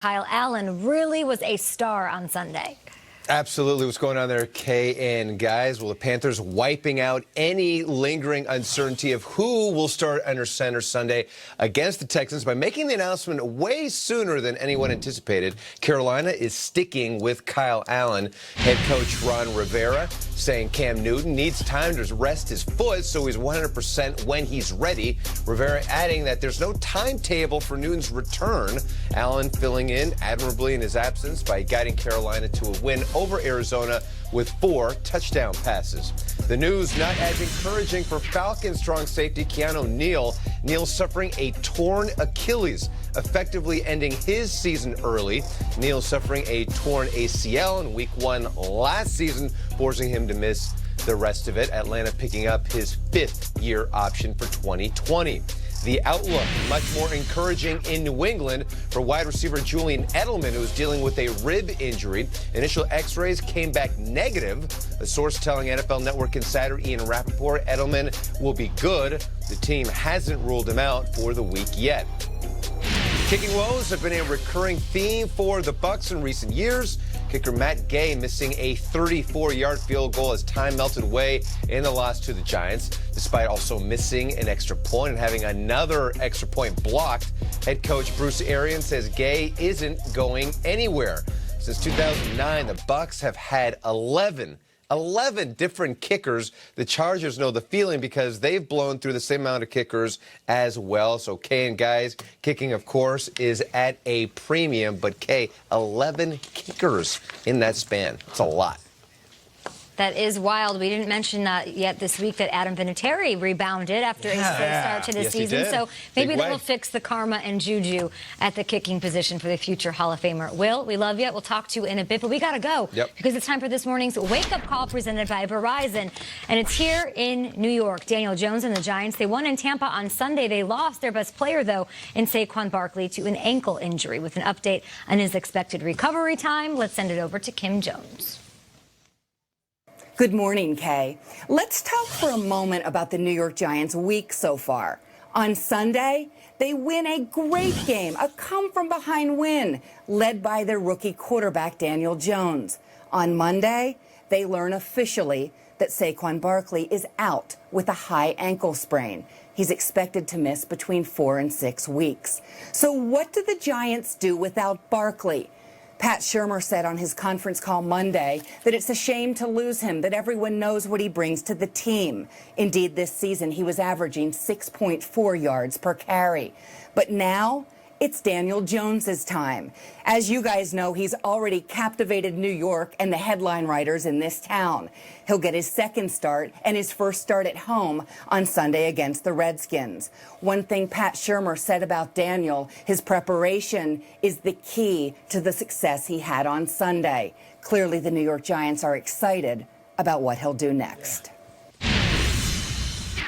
Kyle Allen really was a star on Sunday. Absolutely. What's going on there, Kay and guys? Well, the Panthers wiping out any lingering uncertainty of who will start under center Sunday against the Texans by making the announcement way sooner than anyone anticipated. Carolina is sticking with Kyle Allen. Head coach Ron Rivera saying Cam Newton needs time to rest his foot so he's 100% when he's ready. Rivera adding that there's no timetable for Newton's return. Allen filling in admirably in his absence by guiding Carolina to a win over Arizona with 4 touchdown passes. The news not as encouraging for Falcons strong safety Keanu Neal. Neal suffering a torn Achilles, effectively ending his season early. Neal suffering a torn ACL in week 1 last season, forcing him to miss the rest of it. Atlanta picking up his 5th-year option for 2020. The outlook much more encouraging in New England for wide receiver Julian Edelman, who is dealing with a rib injury. Initial x-rays came back negative. A source telling NFL Network insider Ian Rappaport Edelman will be good. The team hasn't ruled him out for the week yet. Kicking woes have been a recurring theme for the Bucs in recent years. Kicker Matt Gay missing a 34-yard field goal as time melted away in the loss to the Giants, despite also missing an extra point and having another extra point blocked. Head coach Bruce Arians says Gay isn't going anywhere. Since 2009, the Bucs have had 11 different kickers. The Chargers know the feeling because they've blown through the same amount of kickers as well. So Kay and guys, kicking, of course, is at a premium. But Kay, 11 kickers in that span. It's a lot. That is wild. We didn't mention yet this week that Adam Vinatieri rebounded after a slow start to the season. So maybe that'll fix the karma and juju at the kicking position for the future Hall of Famer. Will, we love you. We'll talk to you in a bit, but we got to go because it's time for this morning's wake-up call presented by Verizon. And it's here in New York. Daniel Jones and the Giants, they won in Tampa on Sunday. They lost their best player, though, in Saquon Barkley to an ankle injury. With an update on his expected recovery time, let's send it over to Kim Jones. Good morning, Kay. Let's talk for a moment about the New York Giants' week so far. On Sunday, they win a great game, a come-from-behind win, led by their rookie quarterback, Daniel Jones. On Monday, they learn officially that Saquon Barkley is out with a high ankle sprain. He's expected to miss between 4 and 6 weeks. So what do the Giants do without Barkley? Pat Shurmur said on his conference call Monday that it's a shame to lose him, that everyone knows what he brings to the team. Indeed, this season he was averaging 6.4 yards per carry. But now it's Daniel Jones's time. As you guys know, he's already captivated New York and the headline writers in this town. He'll get his second start and his first start at home on Sunday against the Redskins. One thing Pat Shurmur said about Daniel, his preparation is the key to the success he had on Sunday. Clearly, the New York Giants are excited about what he'll do next.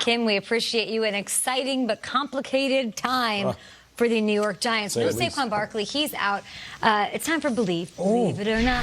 Kim, we appreciate you. An exciting but complicated time for the New York Giants. No Saquon Barkley, he's out. It's time for believe it or not.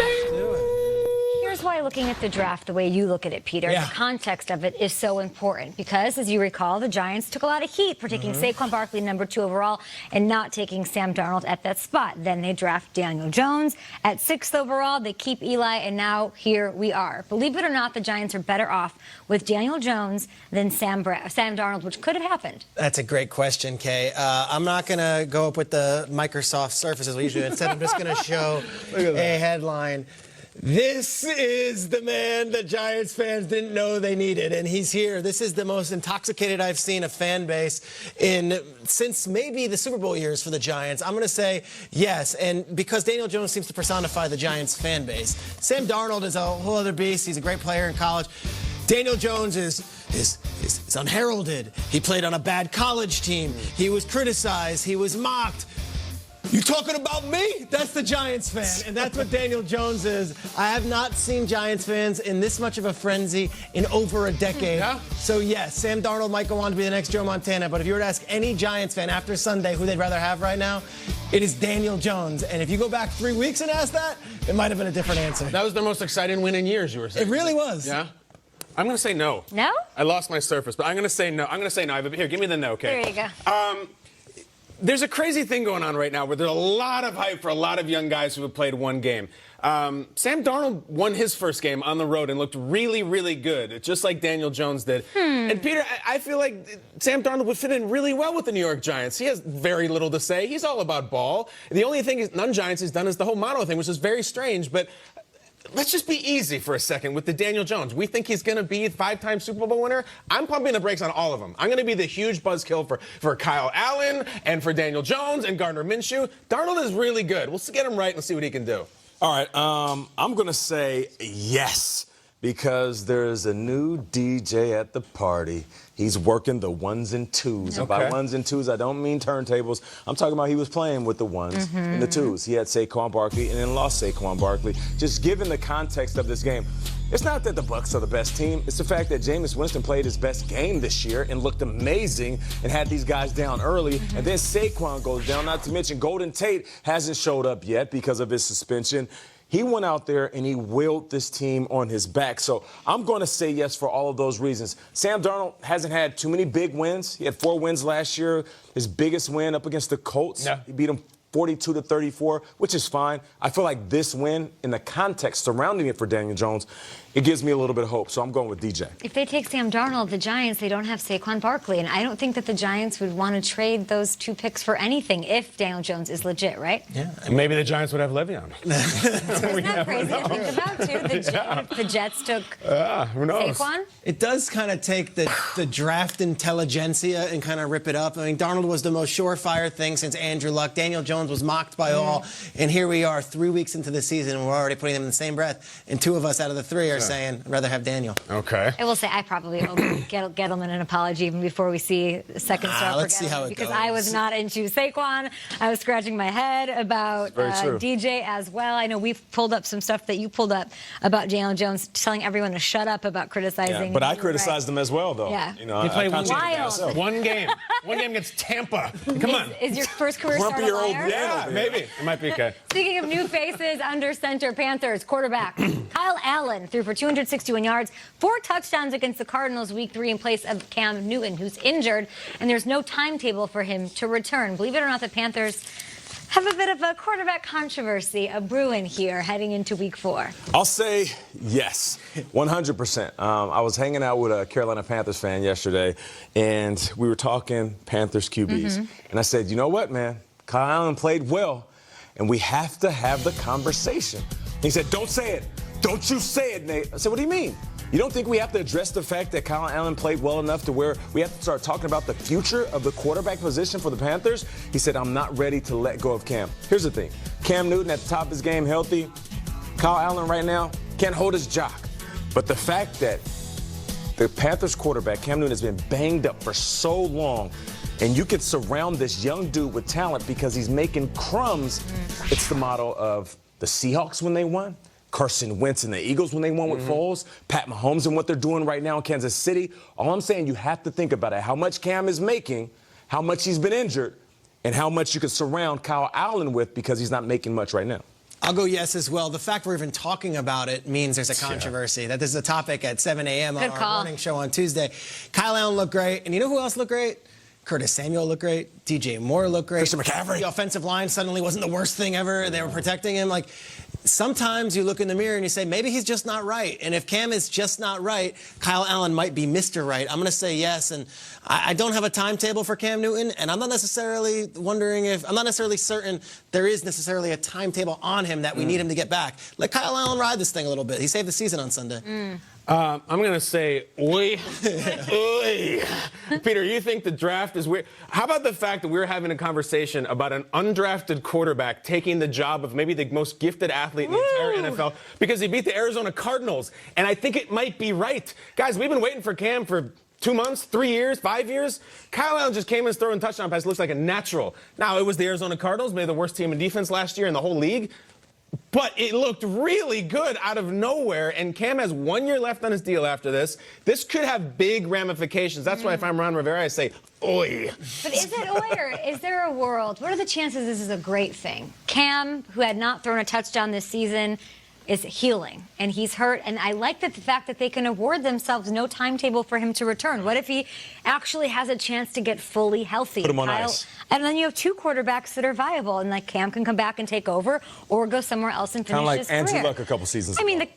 Here's why looking at the draft the way you look at it, Peter, the context of it is so important because, as you recall, the Giants took a lot of heat for taking Saquon Barkley #2 overall and not taking Sam Darnold at that spot. Then they draft Daniel Jones at 6th overall. They keep Eli, and now here we are. Believe it or not, the Giants are better off with Daniel Jones than Sam Darnold, which could have happened. That's a great question, Kay. I'm not going to go up with the Microsoft Surface as we usually do. Instead, I'm just going to show a headline. This is the man that Giants fans didn't know they needed, and he's here. This is the most intoxicated I've seen a fan base since maybe the Super Bowl years for the Giants. I'm going to say yes, and because Daniel Jones seems to personify the Giants fan base. Sam Darnold is a whole other beast. He's a great player in college. Daniel Jones is unheralded. He played on a bad college team. He was criticized. He was mocked. You talking about me? That's the Giants fan, and that's what Daniel Jones is. I have not seen Giants fans in this much of a frenzy in over a decade. So, yes, Sam Darnold might go on to be the next Joe Montana, but if you were to ask any Giants fan after Sunday who they'd rather have right now, it is Daniel Jones. And if you go back 3 weeks and ask that, it might have been a different answer. That was their most exciting win in years, you were saying. It really was. Yeah? I'm going to say no. No? I lost my Surface, but I'm going to say no. I'm going to say no. Here, give me the no, okay? There you go. There's a crazy thing going on right now where there's a lot of hype for a lot of young guys who have played one game. Sam Darnold won his first game on the road and looked really, really good, just like Daniel Jones did. And Peter, I feel like Sam Darnold would fit in really well with the New York Giants. He has very little to say. He's all about ball. The only thing non-Giants has done is the whole mono thing, which is very strange, but let's just be easy for a second with the Daniel Jones. We think he's going to be a 5-time Super Bowl winner. I'm pumping the brakes on all of them. I'm going to be the huge buzzkill for Kyle Allen and for Daniel Jones and Gardner Minshew. Darnold is really good. We'll get him right and see what he can do. All right, I'm going to say yes, because there's a new DJ at the party. He's working the ones and twos. Okay. And by ones and twos, I don't mean turntables. I'm talking about he was playing with the ones and the twos. He had Saquon Barkley and then lost Saquon Barkley. Just given the context of this game, it's not that the Bucs are the best team. It's the fact that Jameis Winston played his best game this year and looked amazing and had these guys down early. And then Saquon goes down, not to mention Golden Tate hasn't showed up yet because of his suspension. He went out there and he willed this team on his back. So I'm going to say yes for all of those reasons. Sam Darnold hasn't had too many big wins. He had 4 wins last year. His biggest win up against the Colts. Yeah. He beat them 42-34, which is fine. I feel like this win, in the context surrounding it for Daniel Jones, it gives me a little bit of hope. So I'm going with DJ. If they take Sam Darnold, the Giants, they don't have Saquon Barkley. And I don't think that the Giants would want to trade those 2 picks for anything if Daniel Jones is legit, right? Yeah. Maybe the Giants would have Le'Veon. Isn't that crazy to think about, too? The Jets took Who knows? Saquon? It does kind of take the draft intelligentsia and kind of rip it up. I mean, Darnold was the most surefire thing since Andrew Luck. Daniel Jones was mocked by all. And here we are 3 weeks into the season, and we're already putting them in the same breath. And 2 of us out of the 3 are saying, I'd rather have Daniel. Okay. I will say I probably owe Gettleman an apology even before we see the second start let's for see how Gettleman, it because goes. I was not into Saquon. I was scratching my head about DJ as well. I know we've pulled up some stuff that you pulled up about Daniel Jones, telling everyone to shut up about criticizing. Yeah, but I criticized him as well, though. Yeah. You know, He played Wild. one game. One game against Tampa. Come on. Is your first career start a Grumpy-old liar? Yeah, maybe. It might be okay. Speaking of new faces under center, Panthers quarterback Kyle Allen threw for 261 yards, 4 touchdowns against the Cardinals week 3 in place of Cam Newton, who's injured, and there's no timetable for him to return. Believe it or not, the Panthers have a bit of a quarterback controversy, a brewing here heading into week 4. I'll say yes, 100%. I was hanging out with a Carolina Panthers fan yesterday, and we were talking Panthers QBs. And I said, you know what, man? Kyle Allen played well, and we have to have the conversation. He said, don't say it. Don't you say it, Nate. I said, what do you mean? You don't think we have to address the fact that Kyle Allen played well enough to where we have to start talking about the future of the quarterback position for the Panthers? He said, I'm not ready to let go of Cam. Here's the thing. Cam Newton at the top of his game, healthy. Kyle Allen right now can't hold his jock. But the fact that the Panthers quarterback, Cam Newton, has been banged up for so long, and you can surround this young dude with talent because he's making crumbs. It's the model of the Seahawks when they won, Carson Wentz and the Eagles when they won with Foles, Pat Mahomes and what they're doing right now in Kansas City. All I'm saying, you have to think about it. How much Cam is making, how much he's been injured, and how much you can surround Kyle Allen with because he's not making much right now. I'll go yes as well. The fact we're even talking about it means there's a controversy, that this is a topic at 7 a.m. on our morning show on Tuesday. Kyle Allen looked great, and you know who else looked great? Curtis Samuel looked great. DJ Moore looked great. Christian McCaffrey. The offensive line suddenly wasn't the worst thing ever. They were protecting him. Like, sometimes you look in the mirror and you say, maybe he's just not right. And if Cam is just not right, Kyle Allen might be Mr. Right. I'm going to say yes. And I don't have a timetable for Cam Newton, and I'm not necessarily certain there is necessarily a timetable on him that we need him to get back. Let Kyle Allen ride this thing a little bit. He saved the season on Sunday. I'm going to say, oi. Oi. Peter, you think the draft is weird? How about the fact that we're having a conversation about an undrafted quarterback taking the job of maybe the most gifted athlete in the entire NFL because he beat the Arizona Cardinals? And I think it might be right. Guys, we've been waiting for Cam for 2 months, 3 years, 5 years. Kyle Allen just came in throwing touchdown passes. Looks like a natural. Now, it was the Arizona Cardinals, maybe the worst team in defense last year in the whole league. But it looked really good out of nowhere, and Cam has 1 year left on his deal after this. This could have big ramifications. That's why if I'm Ron Rivera, I say, oi. But is it oi, or is there a world? What are the chances this is a great thing? Cam, who had not thrown a touchdown this season, is healing, and he's hurt. And I like the fact that they can award themselves no timetable for him to return. What if he actually has a chance to get fully healthy? Put him on ice. And then you have two quarterbacks that are viable, and like Cam can come back and take over, or go somewhere else and finish his career. Kind of like Andrew Luck a couple seasons ago. I mean,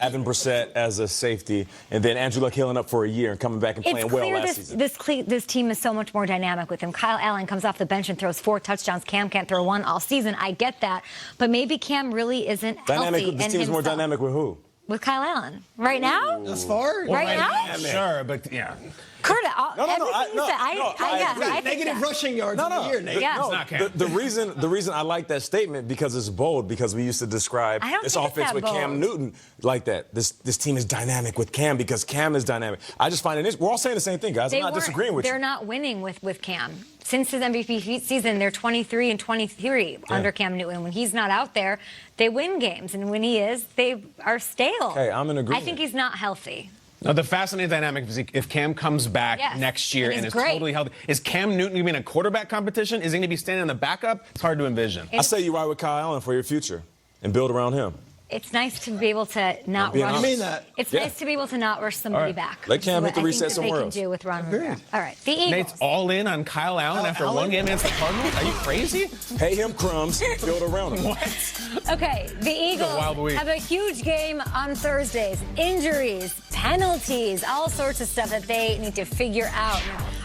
having Brissett as a safety, and then Andrew Luck healing up for a year and coming back and playing well last season. This team is so much more dynamic with him. Kyle Allen comes off the bench and throws 4 touchdowns. Cam can't throw 1 all season. I get that, but maybe Cam really isn't healthy. This team's more dynamic with who? With Kyle Allen. Right now? As far? Right now? Sure, but yeah. Curtis, I negative rushing yards in the year, Nate. Yeah. No, the reason I like that statement because it's bold, because we used to describe this offense with Cam Newton like that. This team is dynamic with Cam because Cam is dynamic. I just find it. We're all saying the same thing, guys. I'm not disagreeing with you. They're not winning with Cam. Since his MVP season, they're 23-23 under Cam Newton. When he's not out there, they win games, and when he is, they are stale. Hey, I'm in agreement. I think he's not healthy. Now, the fascinating dynamic is if Cam comes back next year and is totally healthy, is Cam Newton going to be in a quarterback competition? Is he going to be standing in the backup? It's hard to envision. I say you ride with Kyle Allen for your future and build around him. It's nice to be able to not rush. I mean that. It's nice to be able to not rush somebody back. Let Cam hit the reset somewhere else. They can do with Ron Rivera. All right, the Eagles. Nate's all in on Kyle Allen after one game against the Cardinals? Are you crazy? Pay him crumbs, build around him. What? Okay, the Eagles have a huge game on Thursdays. Injuries, penalties, all sorts of stuff that they need to figure out.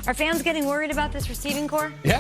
Are fans getting worried about this receiving corps? Yeah.